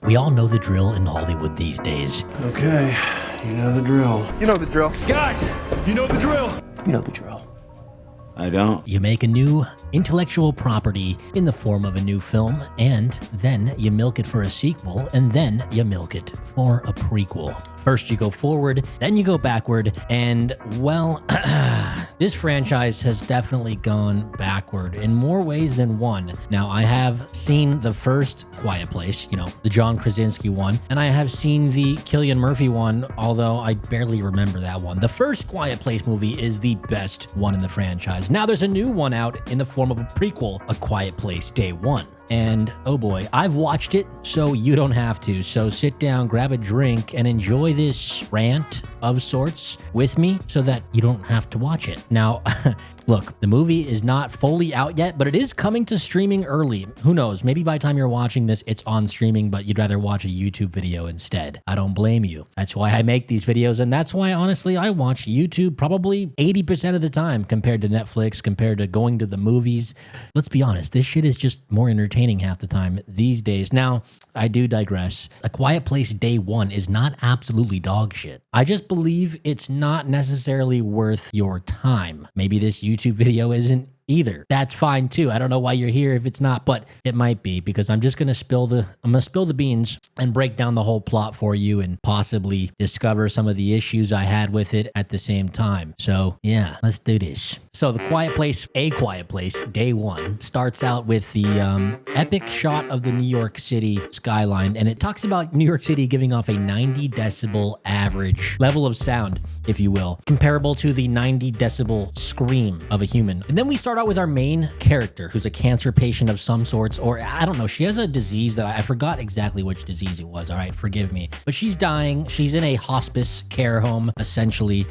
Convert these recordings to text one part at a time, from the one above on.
We all know the drill in Hollywood these days. Okay, you know the drill. You know the drill. Guys, you know the drill. You know the drill. I don't. You make a new intellectual property in the form of a new film, and then you milk it for a sequel, and then you milk it for a prequel. First you go forward, then you go backward, and well, this franchise has definitely gone backward in more ways than one. Now, I have seen the first Quiet Place, the John Krasinski one, and I have seen the Cillian Murphy one, although I barely remember that one. The first Quiet Place movie is the best one in the franchise. Now there's a new one out in the form of a prequel, A Quiet Place Day One. And oh boy, I've watched it, so you don't have to. So sit down, grab a drink, and enjoy this rant of sorts with me so that you don't have to watch it. Now, look, the movie is not fully out yet, but it is coming to streaming early. Who knows? Maybe by the time you're watching this, it's on streaming, but you'd rather watch a YouTube video instead. I don't blame you. That's why I make these videos, and that's why, honestly, I watch YouTube probably 80% of the time compared to Netflix, compared to going to the movies. Let's be honest, this shit is just more entertaining half the time these days. Now, I do digress. A Quiet Place Day One is not absolutely dog shit. I just believe it's not necessarily worth your time. Maybe this YouTube video isn't either. That's fine too. I don't know why you're here if it's not, but it might be, because I'm just going to spill the beans and break down the whole plot for you and possibly discover some of the issues I had with it at the same time. So yeah, let's do this. So A Quiet Place Day One starts out with the epic shot of the New York City skyline, and it talks about New York City giving off a 90 decibel average level of sound, if you will, comparable to the 90 decibel scream of a human. And then we start out with our main character, who's a cancer patient of some sorts, or I don't know, she has a disease that I forgot exactly which disease it was. All right, forgive me. But she's dying. She's in a hospice care home, essentially.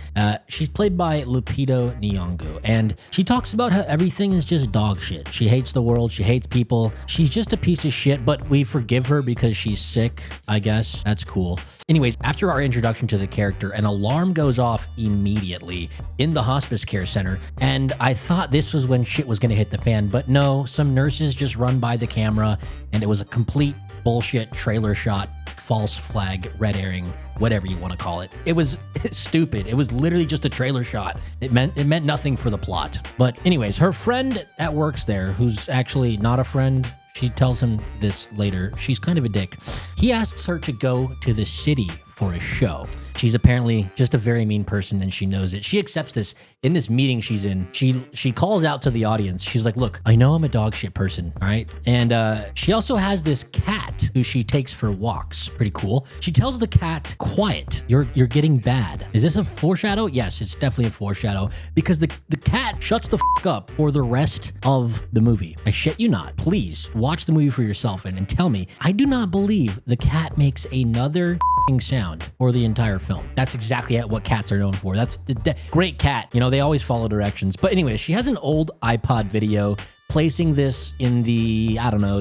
She's played by Lupita Nyong'o, and she talks about how everything is just dog shit. She hates the world. She hates people. She's just a piece of shit, but we forgive her because she's sick, I guess. That's cool. Anyways, after our introduction to the character, an alarm goes off immediately in the hospice care center, and I thought this was when shit was going to hit the fan, but no, some nurses just run by the camera, and it was a complete bullshit trailer shot, false flag, red herring, whatever you want to call it. It was stupid. It was literally just a trailer shot. It meant nothing for the plot. But anyways, her friend that works there, who's actually not a friend, she tells him this later, she's kind of a dick. He asks her to go to the city for a show. She's apparently just a very mean person, and she knows it. She accepts this. In this meeting she's in, she calls out to the audience. She's like, look, I know I'm a dog shit person, all right? And she also has this cat who she takes for walks. Pretty cool. She tells the cat, quiet, you're getting bad. Is this a foreshadow? Yes, it's definitely a foreshadow, because the cat shuts the fuck up for the rest of the movie. I shit you not. Please watch the movie for yourself and tell me. I do not believe the cat makes another sound for the entire film. That's exactly what cats are known for. That's the great cat. They always follow directions. But anyway, she has an old iPod video placing this in the,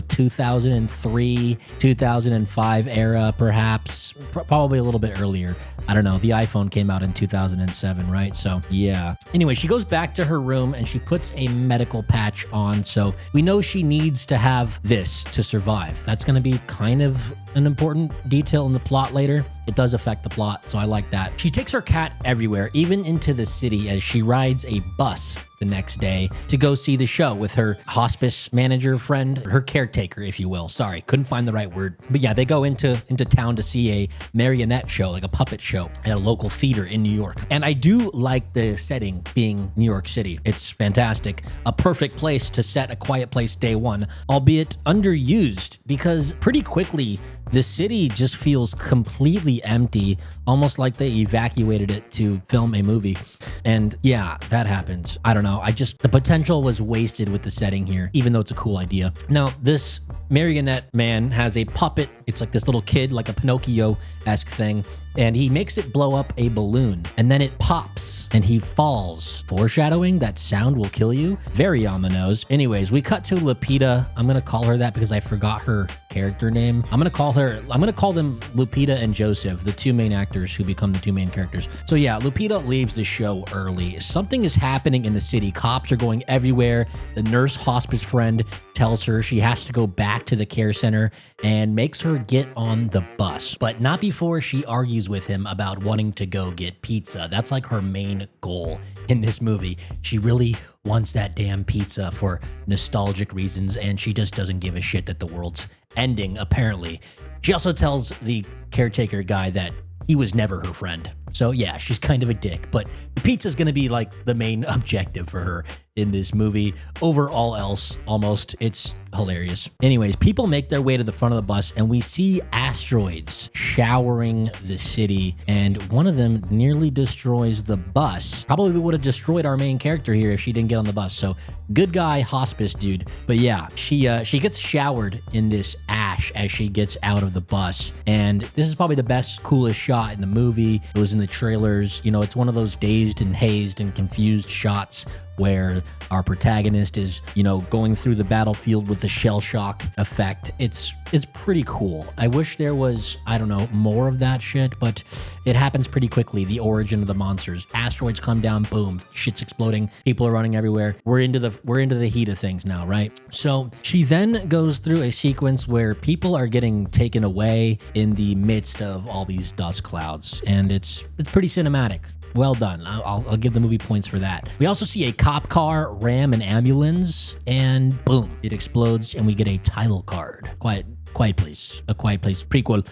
2003, 2005 era, perhaps, probably a little bit earlier. I don't know. The iPhone came out in 2007, right? So yeah. Anyway, she goes back to her room and she puts a medical patch on. So we know she needs to have this to survive. That's going to be kind of an important detail in the plot later. It does affect the plot, so I like that. She takes her cat everywhere, even into the city, as she rides a bus the next day to go see the show with her hospice manager friend, her caretaker, if you will. Sorry, couldn't find the right word. But yeah, they go into town to see a marionette show, like a puppet show at a local theater in New York. And I do like the setting being New York City. It's fantastic. A perfect place to set A Quiet Place Day One, albeit underused, because pretty quickly the city just feels completely empty, almost like they evacuated it to film a movie. And yeah, that happens. I don't know. The potential was wasted with the setting here, even though it's a cool idea. Now, this marionette man has a puppet. It's like this little kid, like a Pinocchio-esque thing. And he makes it blow up a balloon, and then it pops and he falls, foreshadowing that sound will kill you. Very on the nose. Anyways, we cut to Lupita. I'm going to call her that because I forgot her character name. I'm going to call them Lupita and Joseph, the two main actors who become the two main characters. So yeah, Lupita leaves the show early. Something is happening in the city. Cops are going everywhere. The nurse hospice friend tells her she has to go back to the care center and makes her get on the bus, but not before she argues with him about wanting to go get pizza. That's like her main goal in this movie. She really wants that damn pizza for nostalgic reasons, and she just doesn't give a shit that the world's ending, apparently. She also tells the caretaker guy that he was never her friend. So yeah, she's kind of a dick, but the pizza's gonna be like the main objective for her in this movie. Over all else, almost. It's hilarious. Anyways, people make their way to the front of the bus and we see asteroids showering the city, and one of them nearly destroys the bus. Probably would have destroyed our main character here if she didn't get on the bus. So good guy hospice dude. But yeah, she gets showered in this ash as she gets out of the bus, and this is probably the best, coolest shot in the movie. It was in the trailers. You know, it's one of those dazed and hazed and confused shots where our protagonist is, you know, going through the battlefield with the shell shock effect. It's pretty cool. I wish there was, I don't know, more of that shit, but it happens pretty quickly. The origin of the monsters. Asteroids come down, boom, shit's exploding, people are running everywhere. We're into the heat of things now, right? So she then goes through a sequence where people are getting taken away in the midst of all these dust clouds, and it's pretty cinematic. Well done. I'll give the movie points for that. We also see a cop car ram an ambulance, and boom, it explodes, and we get a title card. Quiet Place. A Quiet Place prequel.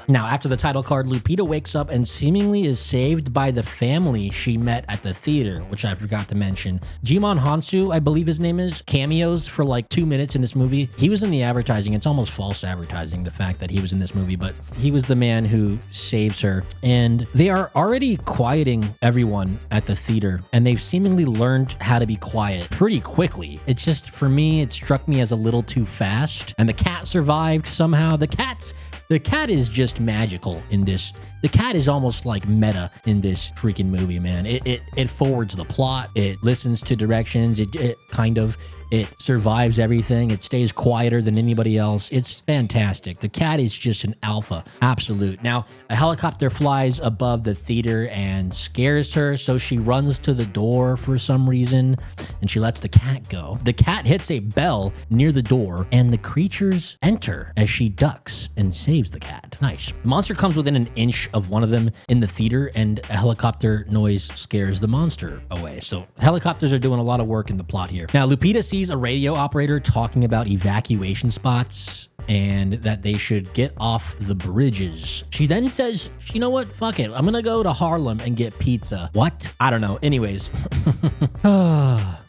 Now, after the title card, Lupita wakes up and seemingly is saved by the family she met at the theater, which I forgot to mention. Jimon Hansu, I believe his name is, cameos for like 2 minutes in this movie. He was in the advertising. It's almost false advertising, the fact that he was in this movie, but he was the man who saves her. And they are already quieting everyone at the theater, and they've seemingly learned how to be quiet pretty quickly. It's just, for me, it struck me as a little too fast. And the cat survived somehow. The cat is just magical in this. The cat is almost like meta in this freaking movie, man. It forwards the plot. It listens to directions. It survives everything. It stays quieter than anybody else. It's fantastic. The cat is just an alpha. Absolute. Now, a helicopter flies above the theater and scares her, so she runs to the door for some reason, and she lets the cat go. The cat hits a bell near the door, and the creatures enter as she ducks and saves the cat. Nice. The monster comes within an inch of one of them in the theater, and a helicopter noise scares the monster away. So helicopters are doing a lot of work in the plot here. Now, Lupita sees a radio operator talking about evacuation spots and that they should get off the bridges. She then says, you know what? Fuck it. I'm gonna go to Harlem and get pizza. What? I don't know. Anyways.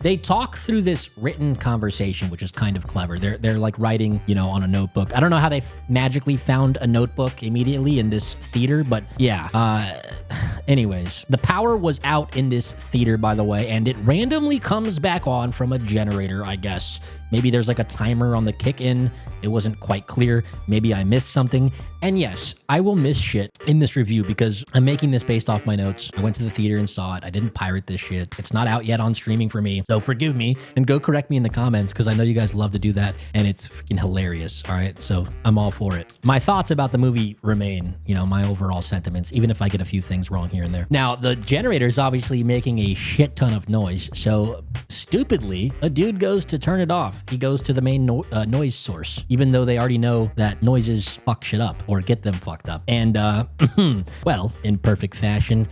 They talk through this written conversation, which is kind of clever. They're like writing, you know, on a notebook. I don't know how they magically found a notebook immediately in this theater, but yeah. Anyways, the power was out in this theater, by the way, and it randomly comes back on from a generator, I guess. Maybe there's like a timer on the kick-in. It wasn't quite clear. Maybe I missed something. And yes, I will miss shit in this review because I'm making this based off my notes. I went to the theater and saw it. I didn't pirate this shit. It's not out yet on streaming for me. So forgive me and go correct me in the comments because I know you guys love to do that and it's freaking hilarious. All right. So I'm all for it. My thoughts about the movie remain, you know, my overall sentiments, even if I get a few things wrong here and there. Now, the generator is obviously making a shit ton of noise. So stupidly, a dude goes to turn it off. He goes to the main noise source, even though they already know that noises fuck shit up or get them fucked up. And, well, in perfect fashion,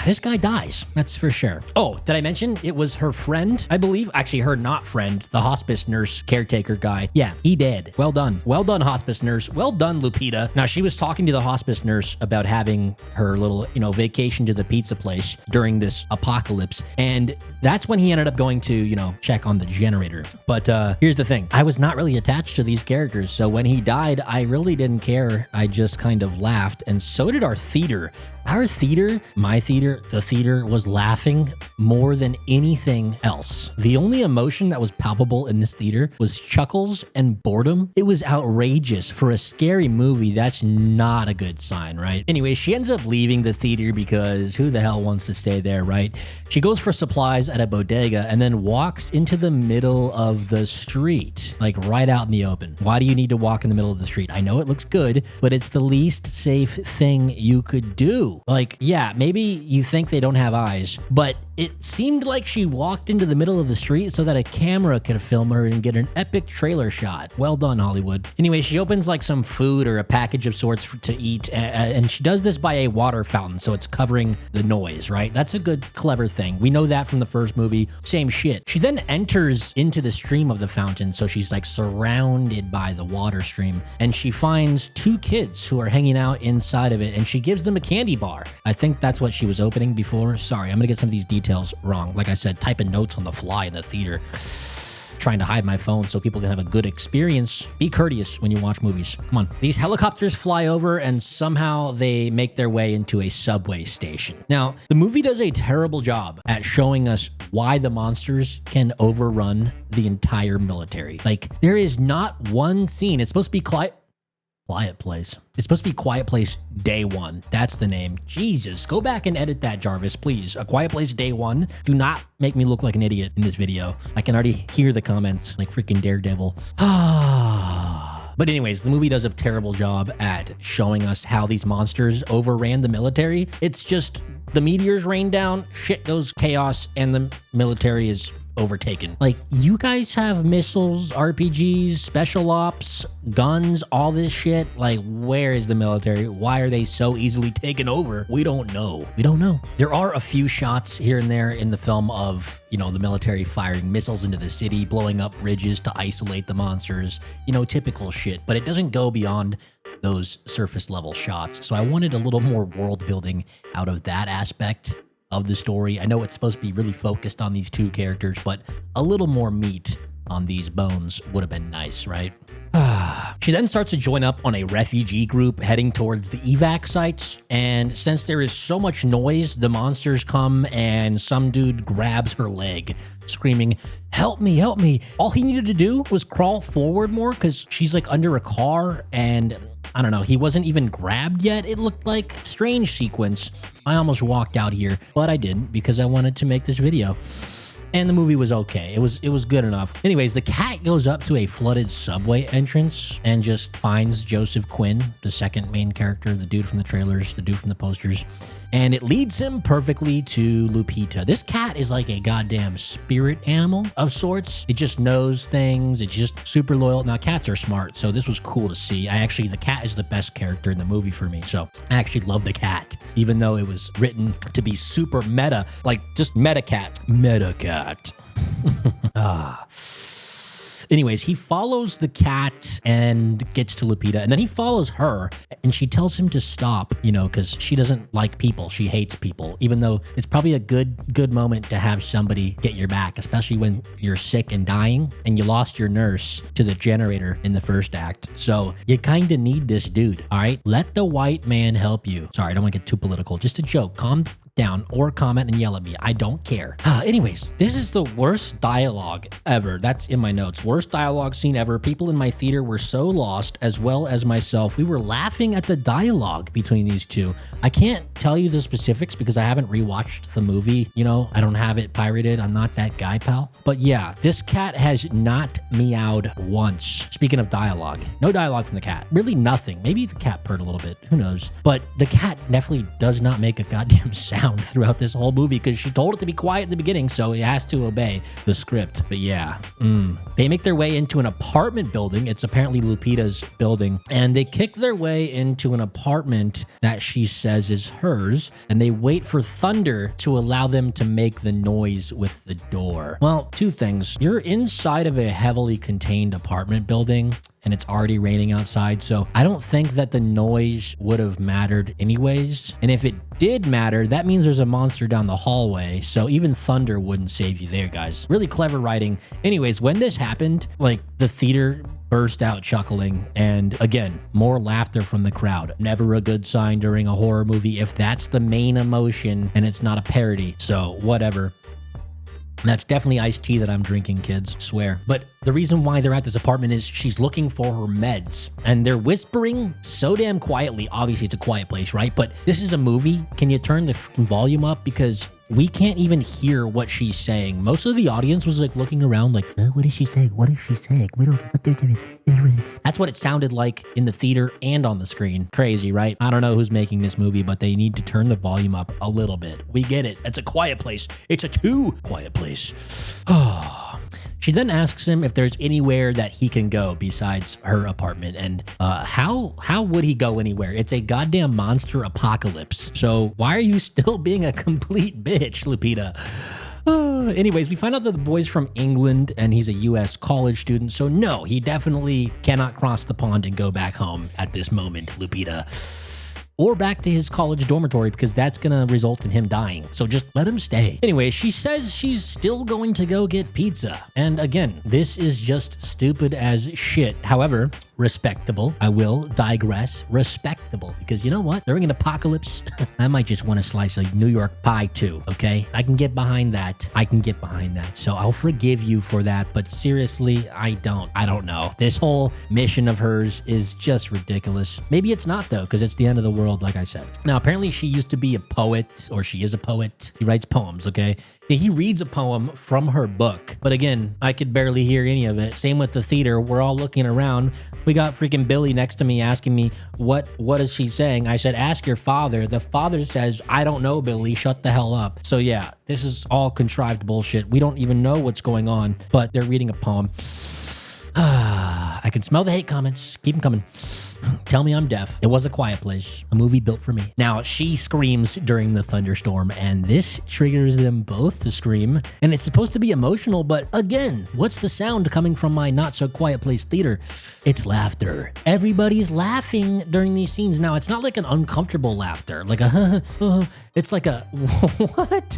this guy dies. That's for sure. Oh, did I mention it was her friend? I believe, actually her not friend, the hospice nurse caretaker guy. Yeah, he dead. Well done. Well done, hospice nurse. Well done, Lupita. Now, she was talking to the hospice nurse about having her little, you know, vacation to the pizza place during this apocalypse. And that's when he ended up going to, you know, check on the generator. But here's the thing. I was not really attached to these characters. So when he died, I really didn't care. I just kind of laughed. And so did our theater. Our theater, my theater, the theater was laughing more than anything else. The only emotion that was palpable in this theater was chuckles and boredom. It was outrageous. For a scary movie, that's not a good sign, right? Anyway, she ends up leaving the theater because who the hell wants to stay there, right? She goes for supplies at a bodega and then walks into the middle of the street, like right out in the open. Why do you need to walk in the middle of the street? I know it looks good, but it's the least safe thing you could do. Like, yeah, maybe you think they don't have eyes, but it seemed like she walked into the middle of the street so that a camera could film her and get an epic trailer shot. Well done, Hollywood. Anyway, she opens like some food or a package of sorts to eat, and she does this by a water fountain, so it's covering the noise, right? That's a good, clever thing. We know that from the first movie. Same shit. She then enters into the stream of the fountain, so she's like surrounded by the water stream, and she finds two kids who are hanging out inside of it, and she gives them a candy bar. I think that's what she was opening before. Sorry, I'm gonna get some of these details wrong. Like I said, typing notes on the fly in the theater. Trying to hide my phone so people can have a good experience. Be courteous when you watch movies. Come on. These helicopters fly over and somehow they make their way into a subway station. Now, the movie does a terrible job at showing us why the monsters can overrun the entire military. Like, there is not one scene. It's supposed to be Quiet Place. It's supposed to be Quiet Place Day 1. That's the name. Jesus, go back and edit that, Jarvis, please. A Quiet Place Day 1. Do not make me look like an idiot in this video. I can already hear the comments like freaking Daredevil. But anyways, the movie does a terrible job at showing us how these monsters overran the military. It's just the meteors rain down, shit goes chaos, and the military is overtaken. Like, you guys have missiles, RPGs, special ops, guns, all this shit. Like, where is the military? Why are they so easily taken over? We don't know. We don't know. There are a few shots here and there in the film of, you know, the military firing missiles into the city, blowing up bridges to isolate the monsters, you know, typical shit, but it doesn't go beyond those surface level shots. So I wanted a little more world building out of that aspect of the story. I know it's supposed to be really focused on these two characters, but a little more meat on these bones would have been nice, right? She then starts to join up on a refugee group heading towards the evac sites, and since there is so much noise, the monsters come and some dude grabs her leg, screaming, "Help me, help me." All he needed to do was crawl forward more because she's like under a car, and I don't know, he wasn't even grabbed yet. It looked like strange sequence. I almost walked out here, but I didn't because I wanted to make this video. And the movie was okay. It was good enough. Anyways, the cat goes up to a flooded subway entrance and just finds Joseph Quinn, the second main character, the dude from the trailers, the dude from the posters, and it leads him perfectly to Lupita. This cat is like a goddamn spirit animal of sorts. It just knows things. It's just super loyal. Now, cats are smart, so this was cool to see. The cat is the best character in the movie for me, so I actually love the cat, even though it was written to be super meta, like just meta cat. Meta cat. Anyways, he follows the cat and gets to Lupita, and then he follows her, and she tells him to stop, you know, because she doesn't like people. She hates people, even though it's probably a good moment to have somebody get your back, especially when you're sick and dying, and you lost your nurse to the generator in the first act. So you kind of need this dude, all right? Let the white man help you. Sorry, I don't want to get too political. Just a joke. Calm down or comment and yell at me. I don't care. Anyways, this is the worst dialogue ever. That's in my notes. Worst dialogue scene ever. People in my theater were so lost, as well as myself. We were laughing at the dialogue between these two. I can't tell you the specifics because I haven't rewatched the movie. You know, I don't have it pirated. I'm not that guy, pal. But yeah, this cat has not meowed once. Speaking of dialogue, no dialogue from the cat. Really nothing. Maybe the cat purred a little bit. Who knows? But the cat definitely does not make a goddamn sound throughout this whole movie because she told it to be quiet in the beginning, so it has to obey the script. But yeah, they make their way into an apartment building. It's apparently Lupita's building, and they kick their way into an apartment that she says is hers, and they wait for thunder to allow them to make the noise with the door. Well, two things. You're inside of a heavily contained apartment building, and it's already raining outside, so I don't think that the noise would have mattered anyways. And if it did matter, that means there's a monster down the hallway, so even thunder wouldn't save you there, guys. Really clever writing. Anyways, when this happened, like, the theater burst out chuckling, and again, more laughter from the crowd. Never a good sign during a horror movie if that's the main emotion and it's not a parody, so whatever. That's definitely iced tea that I'm drinking, kids, swear. But the reason why they're at this apartment is she's looking for her meds, and they're whispering so damn quietly. Obviously, it's a quiet place, right? But this is a movie. Can you turn the volume up? Because we can't even hear what she's saying. Most of the audience was like looking around like, what is she saying? What is she saying? We don't. That's what it sounded like in the theater and on the screen. Crazy, right? I don't know who's making this movie, but they need to turn the volume up a little bit. We get it. It's a quiet place. It's a too quiet place. She then asks him if there's anywhere that he can go besides her apartment. And how would he go anywhere? It's a goddamn monster apocalypse. So why are you still being a complete bitch, Lupita? Anyways, we find out that the boy's from England and he's a U.S. college student. So no, he definitely cannot cross the pond and go back home at this moment, Lupita. Or back to his college dormitory, because that's gonna result in him dying. So just let him stay. Anyway, she says she's still going to go get pizza. And again, this is just stupid as shit. However, respectable. I will digress. Respectable. Because you know what? During an apocalypse, I might just want a slice of New York pie too, okay? I can get behind that. So I'll forgive you for that. But seriously, I don't know. This whole mission of hers is just ridiculous. Maybe it's not though, because it's the end of the world, like I said. Now, apparently she used to be a poet, or she is a poet. He writes poems, okay? He reads a poem from her book. But again, I could barely hear any of it. Same with the theater. We're all looking around. We got freaking Billy next to me asking me, what is she saying? I said, ask your father. The father says, I don't know, Billy. Shut the hell up. So yeah, this is all contrived bullshit. We don't even know what's going on, but they're reading a poem. I can smell the hate comments. Keep them coming. Tell me I'm deaf. It was a quiet place, a movie built for me. Now, she screams during the thunderstorm, and this triggers them both to scream. And it's supposed to be emotional, but again, what's the sound coming from my not so quiet place theater? It's laughter. Everybody's laughing during these scenes. Now, it's not like an uncomfortable laughter, like a it's like a what?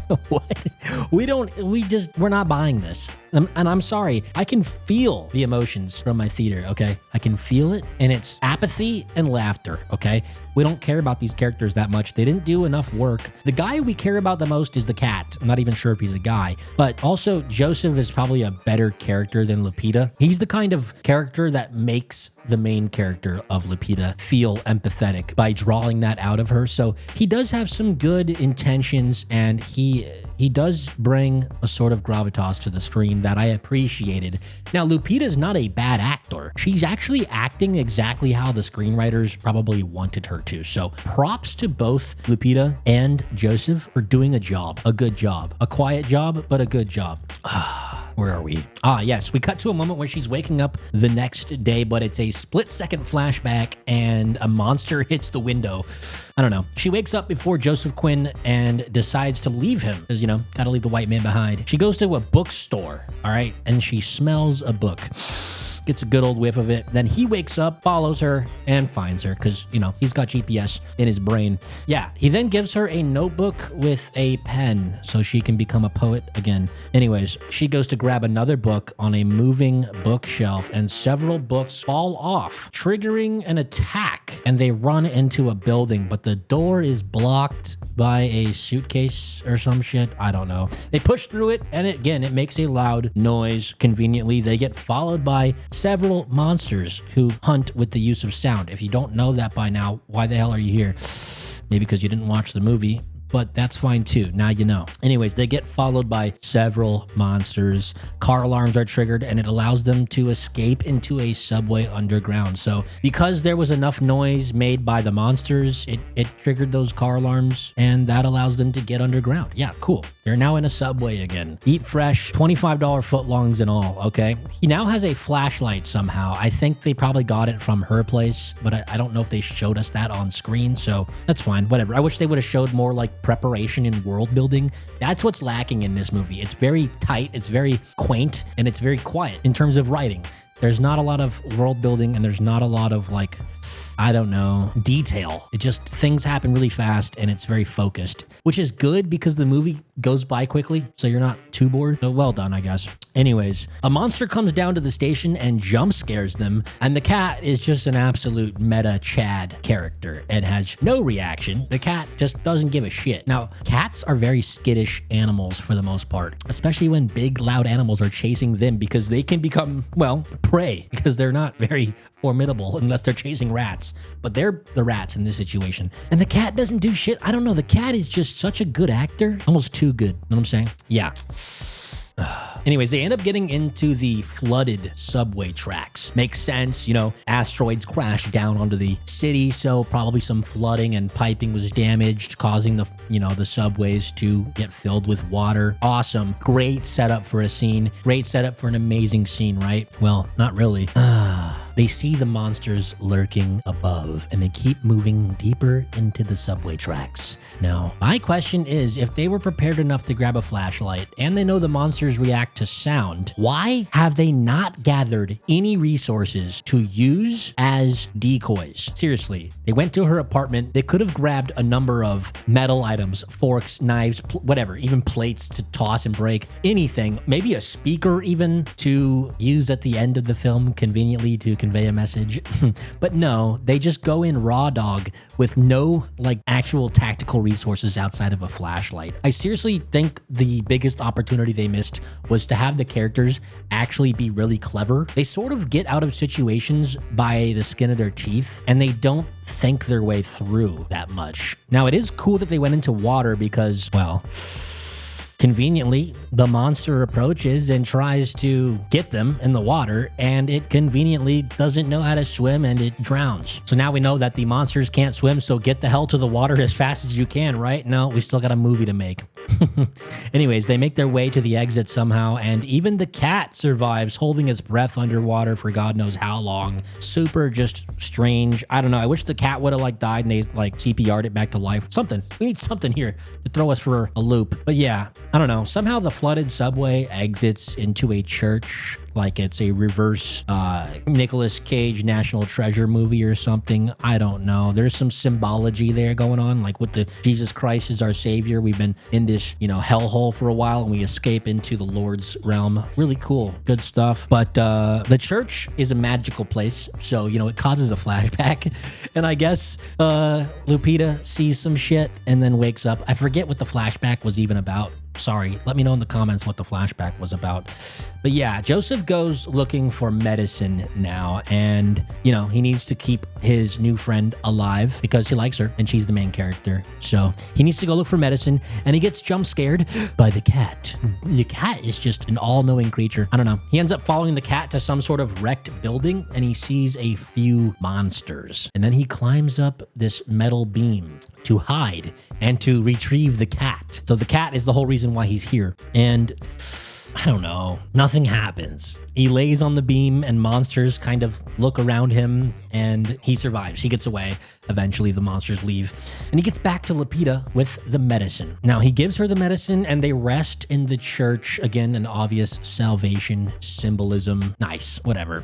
We're not buying this. And I'm sorry, I can feel the emotions from my theater, okay? I can feel it, and it's apathy and laughter, okay? We don't care about these characters that much. They didn't do enough work. The guy we care about the most is the cat. I'm not even sure if he's a guy. But also, Joseph is probably a better character than Lupita. He's the kind of character that makes the main character of Lupita feel empathetic by drawing that out of her. So he does have some good intentions, and he does bring a sort of gravitas to the screen that I appreciated. Now, Lupita's not a bad actor. She's actually acting exactly how the screenwriters probably wanted her to. So props to both Lupita and Joseph for doing a job, a good job, a quiet job, but a good job. Where are we? Yes, we cut to a moment where she's waking up the next day, but it's a split-second flashback and a monster hits the window. I don't know. She wakes up before Joseph Quinn and decides to leave him because, gotta leave the white man behind. She goes to a bookstore, all right, and she smells a book. Gets a good old whiff of it. Then he wakes up, follows her, and finds her because, he's got GPS in his brain. Yeah, he then gives her a notebook with a pen so she can become a poet again. Anyways, she goes to grab another book on a moving bookshelf, and several books fall off, triggering an attack, and they run into a building, but the door is blocked by a suitcase or some shit. I don't know. They push through it, and it makes a loud noise. Conveniently, they get followed by several monsters who hunt with the use of sound. If you don't know that by now, why the hell are you here? Maybe because you didn't watch the movie, but that's fine too. Now you know. Anyways, they get followed by several monsters. Car alarms are triggered, and it allows them to escape into a subway underground. So because there was enough noise made by the monsters, it triggered those car alarms, and that allows them to get underground. Yeah, cool. They're now in a subway again. Eat fresh, $25 footlongs and all, okay? He now has a flashlight somehow. I think they probably got it from her place, but I don't know if they showed us that on screen, so that's fine. Whatever. I wish they would have showed more like preparation and world building. That's what's lacking in this movie. It's very tight, it's very quaint, and it's very quiet in terms of writing. There's not a lot of world building, and there's not a lot of detail. It just, things happen really fast, and it's very focused, which is good because the movie goes by quickly, so you're not too bored. So well done, I guess. Anyways, a monster comes down to the station and jump scares them, and the cat is just an absolute meta Chad character and has no reaction. The cat just doesn't give a shit. Now, cats are very skittish animals for the most part, especially when big, loud animals are chasing them because they can become, well, prey because they're not very formidable unless they're chasing rats. But they're the rats in this situation. And the cat doesn't do shit. I don't know. The cat is just such a good actor. Almost too good. You know what I'm saying? Yeah. Anyways, they end up getting into the flooded subway tracks. Makes sense, you know, asteroids crashed down onto the city, so probably some flooding and piping was damaged, causing the, you know, the subways to get filled with water. Awesome. Great setup for a scene. Great setup for an amazing scene, right? Well, not really. They see the monsters lurking above, and they keep moving deeper into the subway tracks. Now, my question is, if they were prepared enough to grab a flashlight, and they know the monsters react to sound, why have they not gathered any resources to use as decoys? Seriously, they went to her apartment. They could have grabbed a number of metal items, forks, knives, whatever, even plates to toss and break, anything, maybe a speaker even to use at the end of the film conveniently to convey a message. But no, they just go in raw dog with no like actual tactical resources outside of a flashlight. I seriously think the biggest opportunity they missed was to have the characters actually be really clever. They sort of get out of situations by the skin of their teeth, and they don't think their way through that much. Now, it is cool that they went into water because, well, conveniently, the monster approaches and tries to get them in the water, and it conveniently doesn't know how to swim and it drowns. So now we know that the monsters can't swim, so get the hell to the water as fast as you can, right? No, we still got a movie to make. Anyways, they make their way to the exit somehow, and even the cat survives, holding its breath underwater for God knows how long. Super just strange. I don't know. I wish the cat would have like died and they like CPR'd it back to life. Something. We need something here to throw us for a loop. But yeah, I don't know. Somehow the flooded subway exits into a church like it's a reverse Nicolas Cage National Treasure movie or something. I don't know. There's some symbology there going on, like with the Jesus Christ is our savior. We've been in this, you know, hellhole for a while and we escape into the Lord's realm. Really cool. Good stuff. But the church is a magical place. So, you know, it causes a flashback. And I guess Lupita sees some shit and then wakes up. I forget what the flashback was even about. Sorry, let me know in the comments what the flashback was about. But yeah, Joseph goes looking for medicine now, and, you know, he needs to keep his new friend alive because he likes her and she's the main character. So he needs to go look for medicine, and he gets jump scared by the cat. The cat is just an all-knowing creature. I don't know. He ends up following the cat to some sort of wrecked building, and he sees a few monsters. And then he climbs up this metal beam to hide and to retrieve the cat. So the cat is the whole reason why he's here. And I don't know, nothing happens. He lays on the beam and monsters kind of look around him and he survives. He gets away. Eventually the monsters leave and he gets back to Lupita with the medicine. Now he gives her the medicine and they rest in the church. Again, an obvious salvation symbolism. Nice, whatever.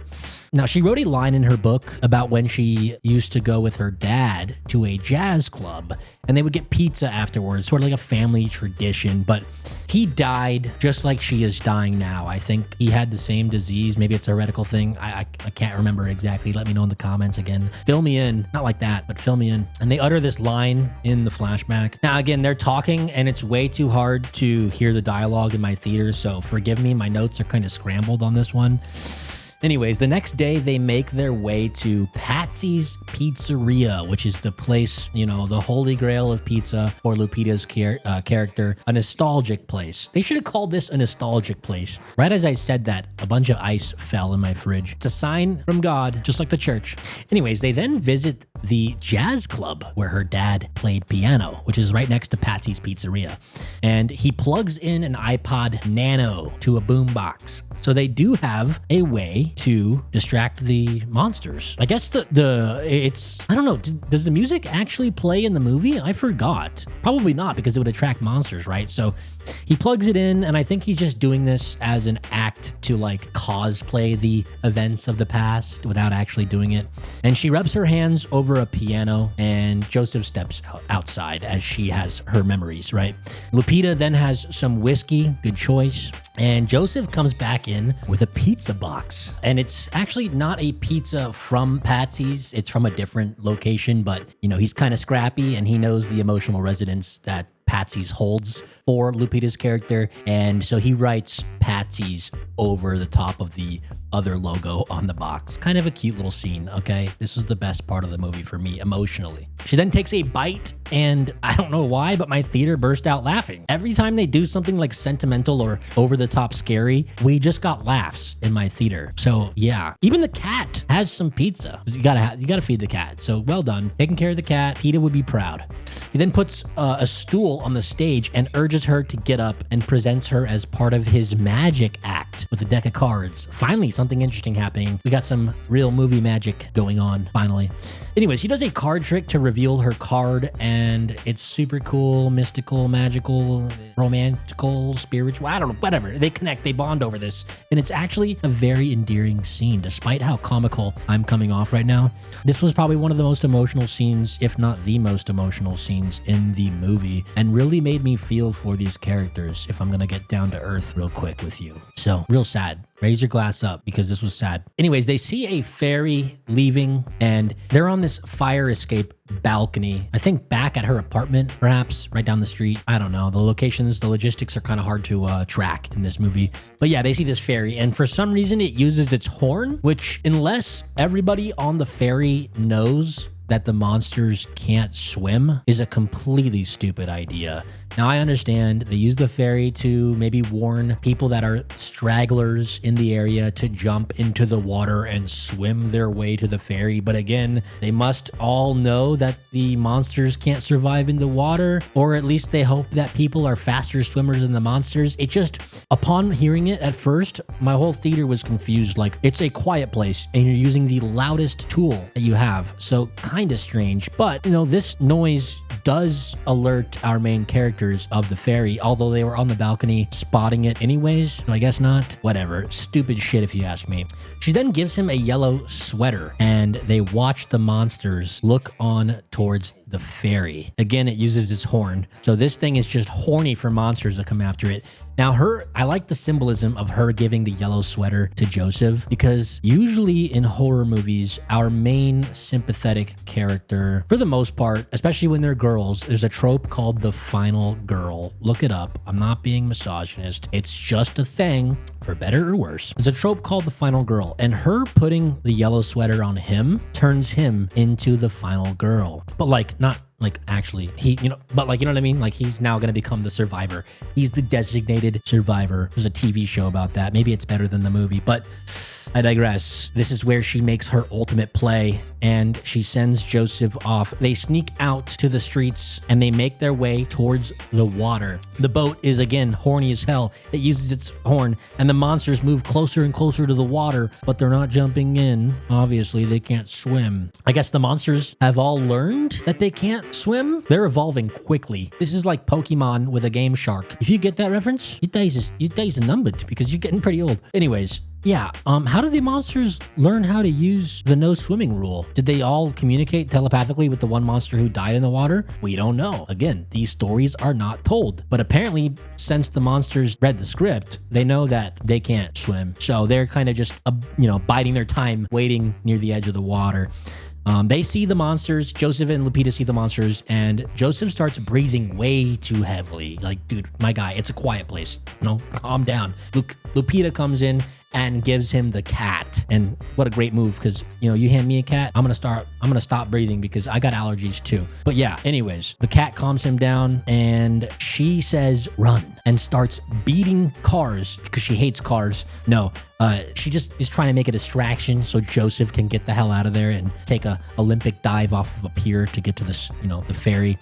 Now she wrote a line in her book about when she used to go with her dad to a jazz club and they would get pizza afterwards, sort of like a family tradition, but he died just like she is dying now. I think he had the same disease. Maybe it's a heretical thing. I can't remember exactly. Let me know in the comments again. Fill me in. Not like that, but fill me in. And they utter this line in the flashback. Now, again, they're talking and it's way too hard to hear the dialogue in my theater, so forgive me. My notes are kind of scrambled on this one. Anyways, the next day they make their way to Patsy's Pizzeria, which is the place, you know, the holy grail of pizza for Lupita's character, a nostalgic place. They should have called this a nostalgic place. Right as I said that, a bunch of ice fell in my fridge. It's a sign from God, just like the church. Anyways, they then visit the jazz club where her dad played piano, which is right next to Patsy's Pizzeria. And he plugs in an iPod Nano to a boombox. So they do have a way to distract the monsters. I guess it's, I don't know, does the music actually play in the movie? I forgot. Probably not, because it would attract monsters, right? So he plugs it in, and I think he's just doing this as an act to like cosplay the events of the past without actually doing it. And she rubs her hands over a piano, and Joseph steps outside as she has her memories, right? Lupita then has some whiskey, good choice. And Joseph comes back in with a pizza box. And it's actually not a pizza from Patsy's. It's from a different location, but you know, he's kind of scrappy and he knows the emotional resonance that Patsy's holds for Lupita's character. And so he writes Patsy's over the top of the other logo on the box. Kind of a cute little scene, okay? This was the best part of the movie for me emotionally. She then takes a bite, and I don't know why, but my theater burst out laughing. Every time they do something like sentimental or over the top scary, we just got laughs in my theater. So yeah, even the cat has some pizza. You gotta feed the cat. So well done, taking care of the cat. PETA would be proud. He then puts a stool on the stage and urges her to get up and presents her as part of his magic act with a deck of cards. Finally, something interesting happening. We got some real movie magic going on finally. Anyways, she does a card trick to reveal her card, and it's super cool, mystical, magical, romantical, spiritual, I don't know, whatever. They connect, they bond over this, and it's actually a very endearing scene, despite how comical I'm coming off right now. This was probably one of the most emotional scenes, if not the most emotional scenes in the movie, and really made me feel for these characters, if I'm gonna get down to earth real quick with you. So, real sad. Raise your glass up, because this was sad. Anyways, they see a ferry leaving, and they're on this fire escape balcony. I think back at her apartment, perhaps, right down the street. I don't know. The locations, the logistics are kind of hard to track in this movie. But yeah, they see this ferry, and for some reason it uses its horn, which, unless everybody on the ferry knows that the monsters can't swim, is a completely stupid idea. Now, I understand they use the ferry to maybe warn people that are stragglers in the area to jump into the water and swim their way to the ferry. But again, they must all know that the monsters can't survive in the water, or at least they hope that people are faster swimmers than the monsters. It just, upon hearing it at first, my whole theater was confused. Like, it's a quiet place and you're using the loudest tool that you have. So kind of strange, but you know, this noise does alert our main characters of the ferry, although they were on the balcony spotting it anyways. So I guess not. Whatever. Stupid shit if you ask me. She then gives him a yellow sweater, and they watch the monsters look on towards the ferry. Again, it uses its horn. So this thing is just horny for monsters to come after it. Now, I like the symbolism of her giving the yellow sweater to Joseph, because usually in horror movies, our main sympathetic character, for the most part, especially when they're girls, there's a trope called the final girl. Look it up. I'm not being misogynist. It's just a thing, for better or worse. There's a trope called the final girl, and her putting the yellow sweater on him turns him into the final girl. But like, not like actually but like, you know what I mean? Like, he's now going to become the survivor. He's the designated survivor. There's a TV show about that. Maybe it's better than the movie, but I digress. This is where she makes her ultimate play, and she sends Joseph off. They sneak out to the streets and they make their way towards the water. The boat is again horny as hell. It uses its horn, and the monsters move closer and closer to the water, but they're not jumping in. Obviously, they can't swim. I guess the monsters have all learned that they can't swim. They're evolving quickly. This is like Pokemon with a game shark. If you get that reference, your days are numbered, because you're getting pretty old. Anyways, yeah, how did the monsters learn how to use the no swimming rule? Did they all communicate telepathically with the one monster who died in the water? We don't know. Again, these stories are not told. But apparently, since the monsters read the script, they know that they can't swim. So they're kind of just, biding their time, waiting near the edge of the water. They see the monsters. Joseph and Lupita see the monsters, and Joseph starts breathing way too heavily. Like, dude, my guy, it's a quiet place. Calm down. Lupita comes in and gives him the cat. And what a great move, because, you hand me a cat, I'm going to stop breathing because I got allergies too. But yeah, anyways, the cat calms him down, and she says, run, and starts beating cars because she hates cars. No, She just is trying to make a distraction so Joseph can get the hell out of there and take a Olympic dive off of a pier to get to this, the ferry.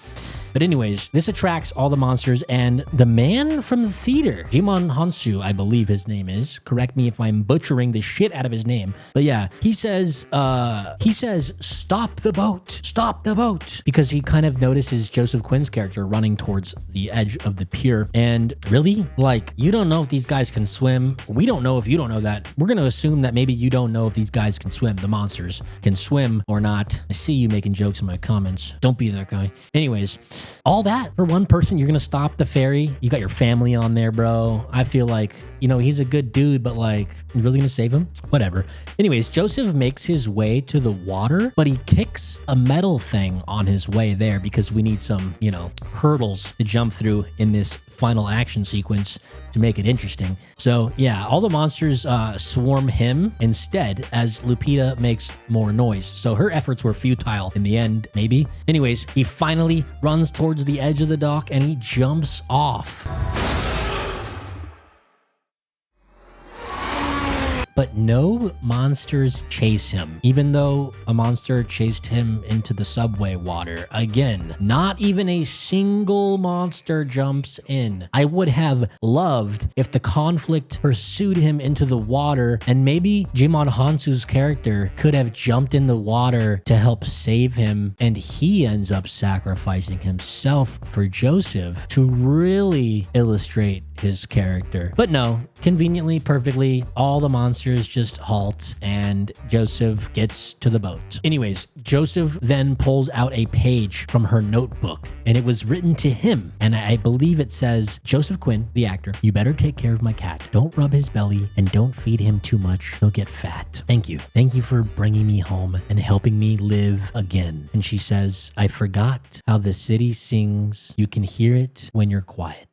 But anyways, this attracts all the monsters, and the man from the theater, Jimon Hansu, I believe his name is. Correct me if I'm butchering the shit out of his name. But yeah, he says, stop the boat, because he kind of notices Joseph Quinn's character running towards the edge of the pier. And really, like, you don't know if these guys can swim. We don't know if you don't know that. We're going to assume that maybe you don't know if these guys can swim. The monsters can swim or not. I see you making jokes in my comments. Don't be that guy. Anyways, all that for one person. You're gonna stop the ferry. You got your family on there, bro. I feel like, he's a good dude, but like, you really gonna save him? Whatever. Anyways, Joseph makes his way to the water, but he kicks a metal thing on his way there because we need some, hurdles to jump through in this final action sequence to make it interesting. So yeah, all the monsters swarm him instead as Lupita makes more noise. So her efforts were futile in the end, maybe. Anyways, he finally runs towards the edge of the dock and he jumps off. But no monsters chase him, even though a monster chased him into the subway water. Again, not even a single monster jumps in. I would have loved if the conflict pursued him into the water and maybe Jimon Hansu's character could have jumped in the water to help save him, and he ends up sacrificing himself for Joseph to really illustrate his character. But no, conveniently, perfectly, all the monsters just halt and Joseph gets to the boat. Anyways, Joseph then pulls out a page from her notebook and it was written to him. And I believe it says, Joseph Quinn, the actor, you better take care of my cat. Don't rub his belly and don't feed him too much. He'll get fat. Thank you. Thank you for bringing me home and helping me live again. And she says, I forgot how the city sings. You can hear it when you're quiet.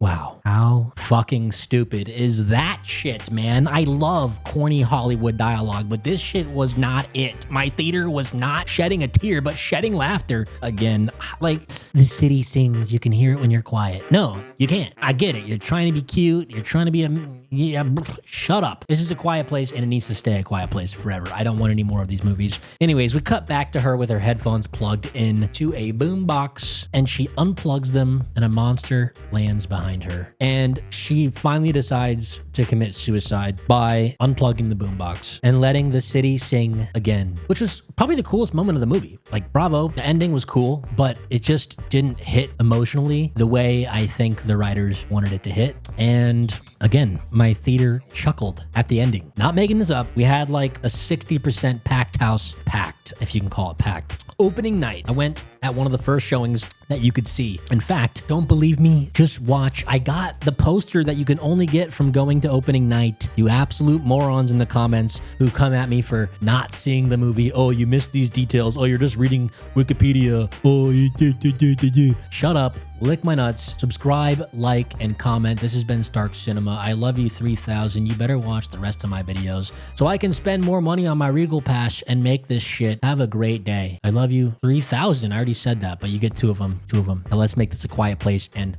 Wow. How fucking stupid is that shit, man? I love corny Hollywood dialogue, but this shit was not it. My theater was not shedding a tear, but shedding laughter. Again, like, the city sings, you can hear it when you're quiet. No, you can't. I get it. You're trying to be cute. You're trying to be shut up. This is a quiet place and it needs to stay a quiet place forever. I don't want any more of these movies. Anyways, we cut back to her with her headphones plugged into a boombox and she unplugs them and a monster lands behind her. And she finally decides to commit suicide by unplugging the boombox and letting the city sing again, which was probably the coolest moment of the movie. Like, bravo. The ending was cool, but it just didn't hit emotionally the way I think the writers wanted it to hit. And again, my theater chuckled at the ending. Not making this up. We had like a 60% packed house, packed, if you can call it packed. Opening night, I went at one of the first showings that you could see. In fact, don't believe me? Just watch. I got the poster that you can only get from going to opening night. You absolute morons in the comments who come at me for not seeing the movie. Oh, you missed these details. Oh, you're just reading Wikipedia. Oh, you shut up. Lick my nuts. Subscribe, like, and comment. This has been Stark Cinema. I love you 3000. You better watch the rest of my videos so I can spend more money on my Regal Pass and make this shit. Have a great day. I love you 3000. I already said that, but you get two of them. Now let's make this a quiet place and